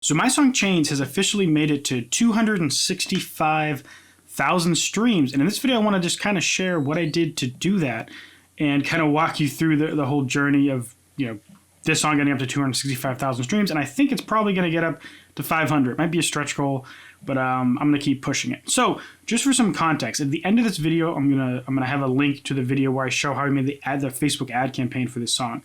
So my song Chains has officially made it to 265,000 streams. And in this video, I want to just kind of share what I did to do that and kind of walk you through the whole journey of, this song getting up to 265,000 streams. And I think it's probably going to get up to 500. It might be a stretch goal, but I'm going to keep pushing it. So just for some context, at the end of this video, I'm gonna have a link to the video where I show how I made the Facebook ad campaign for this song.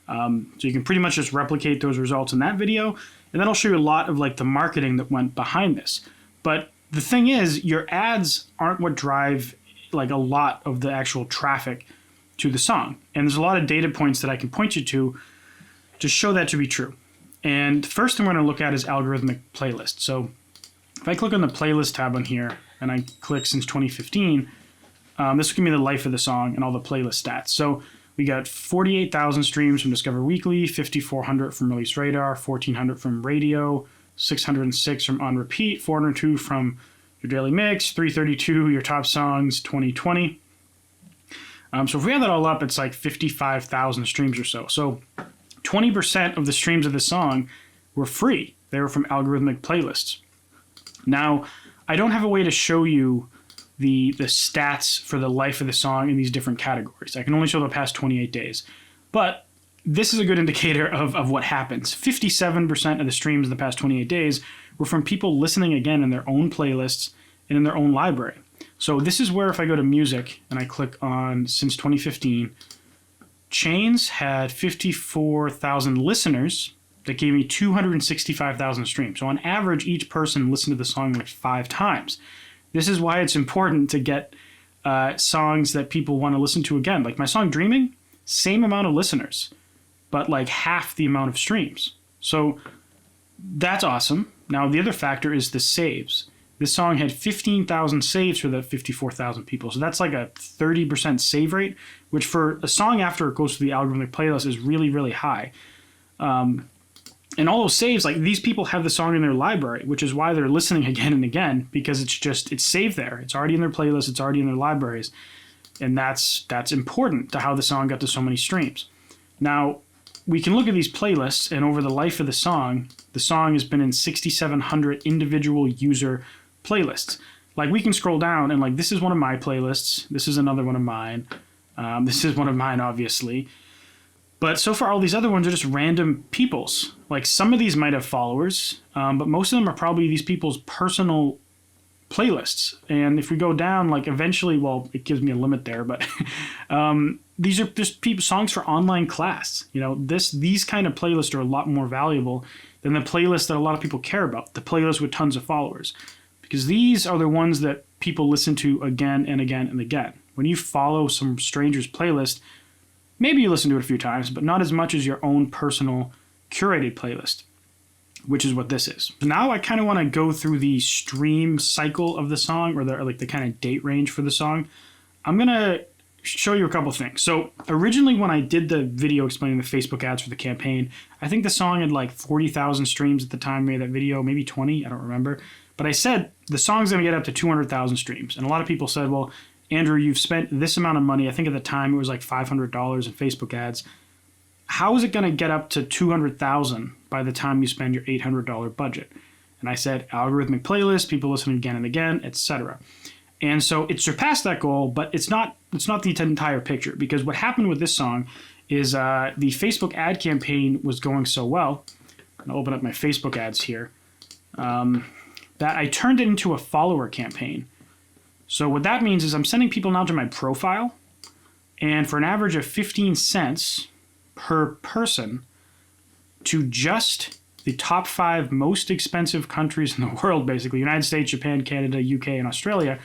So you can pretty much just replicate those results in that video. And then I'll show you a lot of the marketing that went behind this. But the thing is, your ads aren't what drive a lot of the actual traffic to the song. And there's a lot of data points that I can point you to show that to be true. And first thing we're going to look at is algorithmic playlist. So if I click on the playlist tab on here and I click since 2015, this will give me the life of the song and all the playlist stats. So we got 48,000 streams from Discover Weekly, 5,400 from Release Radar, 1,400 from Radio, 606 from On Repeat, 402 from Your Daily Mix, 332 Your Top Songs 2020. So if we add that all up, it's 55,000 streams or so. So 20% of the streams of the song were free. They were from algorithmic playlists. Now, I don't have a way to show you the stats for the life of the song in these different categories. I can only show the past 28 days. But this is a good indicator of what happens. 57% of the streams in the past 28 days were from people listening again in their own playlists and in their own library. So this is where if I go to music and I click on since 2015, Chains had 54,000 listeners that gave me 265,000 streams. So on average, each person listened to the song 5 times. This is why it's important to get songs that people want to listen to again. Like my song Dreaming, same amount of listeners, but half the amount of streams. So that's awesome. Now the other factor is the saves. This song had 15,000 saves for the 54,000 people. So that's a 30% save rate, which for a song after it goes to the algorithmic playlist is really, really high. And all those saves, these people have the song in their library, which is why they're listening again and again, because it's saved there. It's already in their playlist. It's already in their libraries. And that's important to how the song got to so many streams. Now, we can look at these playlists, and over the life of the song has been in 6,700 individual user playlists. We can scroll down and this is one of my playlists. This is another one of mine. This is one of mine, obviously. But so far, all these other ones are just random people's. Some of these might have followers, but most of them are probably these people's personal playlists. And if we go down, eventually, well, it gives me a limit there, but these are just songs for online class. These kind of playlists are a lot more valuable than the playlists that a lot of people care about, the playlists with tons of followers. Because these are the ones that people listen to again and again and again. When you follow some stranger's playlist, maybe you listen to it a few times, but not as much as your own personal curated playlist, which is what this is. Now I kind of want to go through the stream cycle of the song, or the kind of date range for the song. I'm going to show you a couple things. So originally when I did the video explaining the Facebook ads for the campaign, I think the song had 40,000 streams at the time I made that video, maybe 20, I don't remember. But I said the song's going to get up to 200,000 streams. And a lot of people said, well, Andrew, you've spent this amount of money. I think at the time it was $500 in Facebook ads. How is it going to get up to 200,000 by the time you spend your $800 budget? And I said, algorithmic playlist, people listening again and again, etc. And so it surpassed that goal, but it's not the entire picture, because what happened with this song is the Facebook ad campaign was going so well. I'm going to open up my Facebook ads here, that I turned it into a follower campaign. So what that means is I'm sending people now to my profile, and for an average of 15 cents per person to just the top 5 most expensive countries in the world, basically, United States, Japan, Canada, UK, and Australia,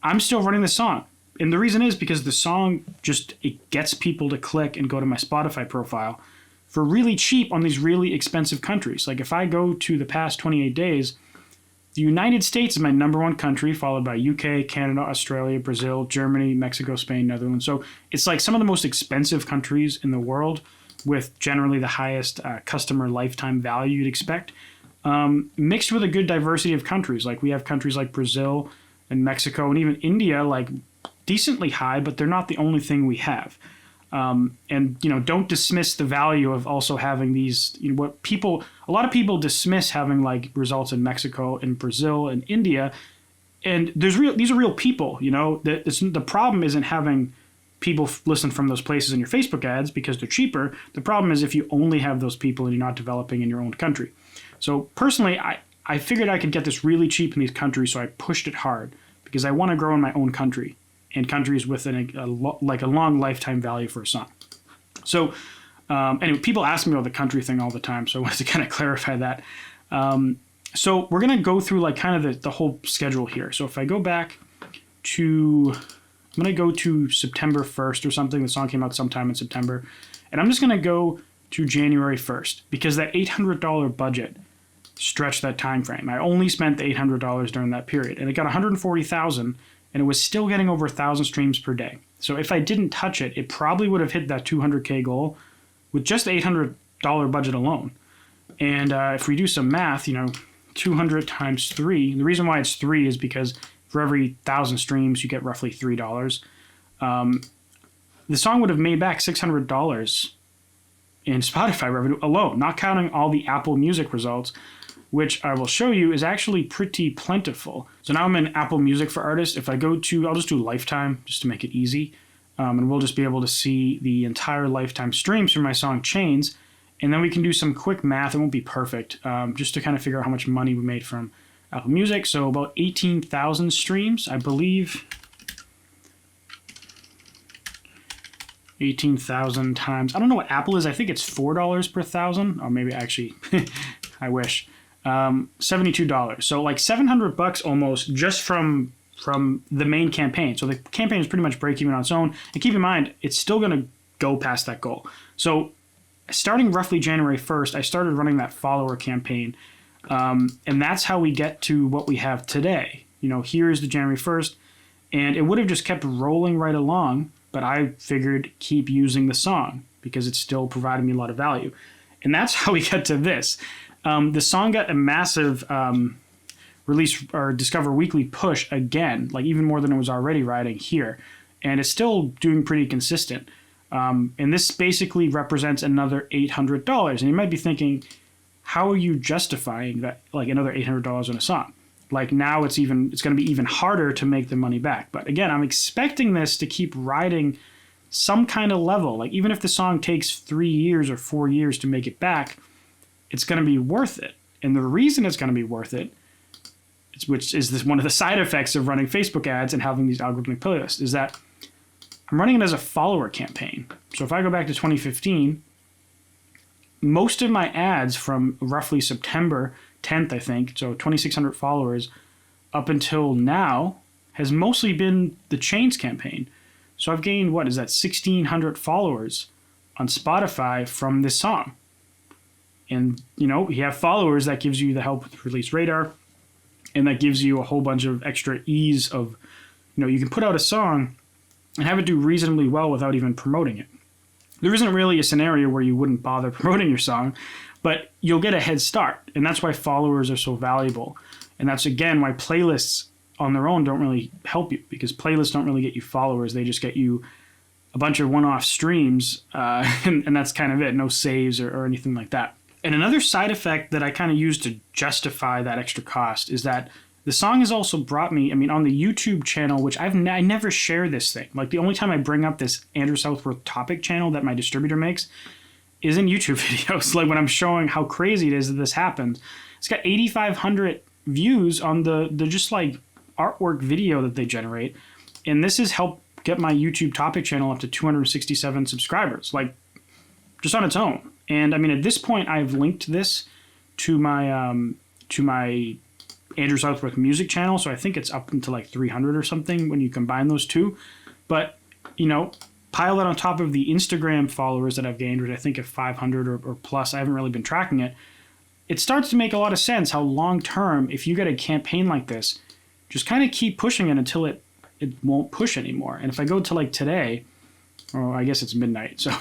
I'm still running the song. And the reason is because the song it gets people to click and go to my Spotify profile for really cheap on these really expensive countries. If I go to the past 28 days, the United States is my #1 country, followed by UK, Canada, Australia, Brazil, Germany, Mexico, Spain, Netherlands. So it's some of the most expensive countries in the world with generally the highest customer lifetime value you'd expect, mixed with a good diversity of countries. We have countries like Brazil and Mexico and even India, decently high, but they're not the only thing we have. And don't dismiss the value of also having these. A lot of people dismiss having like results in Mexico and Brazil and India, and these are real people. The problem isn't having people listen from those places in your Facebook ads because they're cheaper. The problem is if you only have those people and you're not developing in your own country. So personally, I figured I could get this really cheap in these countries, so I pushed it hard because I want to grow in my own country and countries with a long lifetime value for a song. So anyway, people ask me about the country thing all the time, so I wanted to kind of clarify that. So we're going to go through like kind of the whole schedule here. So if I go back to, I'm going to go to September 1st or something. The song came out sometime in September. And I'm just going to go to January 1st because that $800 budget stretched that time frame. I only spent the $800 during that period, and it got 140,000, and it was still getting over 1,000 streams per day. So if I didn't touch it, it probably would have hit that 200K goal with just the $800 budget alone. And if we do some math, 200 times 3. The reason why it's 3 is because for every 1,000 streams, you get roughly $3. The song would have made back $600 in Spotify revenue alone, not counting all the Apple Music results, which I will show you is actually pretty plentiful. So now I'm in Apple Music for Artists. If I go to, I'll just do lifetime just to make it easy. And we'll just be able to see the entire lifetime streams for my song Chains. And then we can do some quick math. It won't be perfect, just to kind of figure out how much money we made from Apple Music. So about 18,000 streams, I believe. 18,000 times, I don't know what Apple is. I think it's $4 per thousand. Or maybe actually, I wish. $72. So like $700 almost just from the main campaign. So the campaign is pretty much break even on its own. And keep in mind, it's still going to go past that goal. So starting roughly January 1st, I started running that follower campaign. And that's how we get to what we have today. Here's the January 1st, and it would have just kept rolling right along, but I figured keep using the song because it's still providing me a lot of value. And that's how we get to this. The song got a massive release or Discover Weekly push again, like even more than it was already riding here. And it's still doing pretty consistent. And this basically represents another $800. And you might be thinking, how are you justifying that, like another $800 on a song? Like now it's going to be even harder to make the money back. But again, I'm expecting this to keep riding some kind of level. Like even if the song takes 3 years or 4 years to make it back, it's going to be worth it. And the reason it's going to be worth it, which is one of the side effects of running Facebook ads and having these algorithmic playlists, is that I'm running it as a follower campaign. So if I go back to 2015, most of my ads from roughly September 10th, I think, so 2,600 followers, up until now, has mostly been the Chains campaign. So I've gained, 1,600 followers on Spotify from this song. And, you have followers, that gives you the help with Release Radar, and that gives you a whole bunch of extra ease of, you can put out a song and have it do reasonably well without even promoting it. There isn't really a scenario where you wouldn't bother promoting your song, but you'll get a head start. And that's why followers are so valuable. And that's, again, why playlists on their own don't really help you, because playlists don't really get you followers. They just get you a bunch of one-off streams, and that's kind of it. No saves or anything like that. And another side effect that I kind of use to justify that extra cost is that the song has also brought me, on the YouTube channel, which I never share this thing. Like the only time I bring up this Andrew Southworth topic channel that my distributor makes is in YouTube videos. Like when I'm showing how crazy it is that this happens. It's got 8,500 views on the just like artwork video that they generate. And this has helped get my YouTube topic channel up to 267 subscribers, like just on its own. And at this point, I've linked this to my Andrew Southworth music channel, so I think it's up into like 300 or something when you combine those two. But pile that on top of the Instagram followers that I've gained, which I think of 500 or plus. I haven't really been tracking it. It starts to make a lot of sense how long term, if you get a campaign like this, just kind of keep pushing it until it won't push anymore. And if I go to like today, or I guess it's midnight, so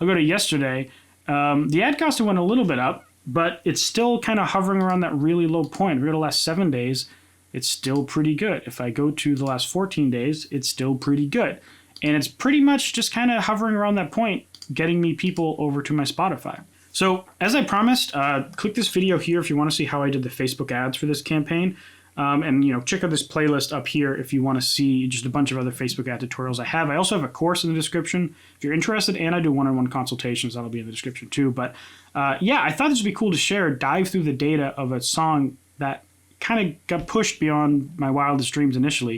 I'll go to yesterday. The ad cost went a little bit up, but it's still kind of hovering around that really low point. If we go to the last 7 days, it's still pretty good. If I go to the last 14 days, it's still pretty good. And it's pretty much just kind of hovering around that point, getting me people over to my Spotify. So as I promised, click this video here if you want to see how I did the Facebook ads for this campaign. And check out this playlist up here if you want to see just a bunch of other Facebook ad tutorials I have. I also have a course in the description if you're interested, and I do one-on-one consultations. That'll be in the description too. But yeah, I thought this would be cool to share, dive through the data of a song that kind of got pushed beyond my wildest dreams initially.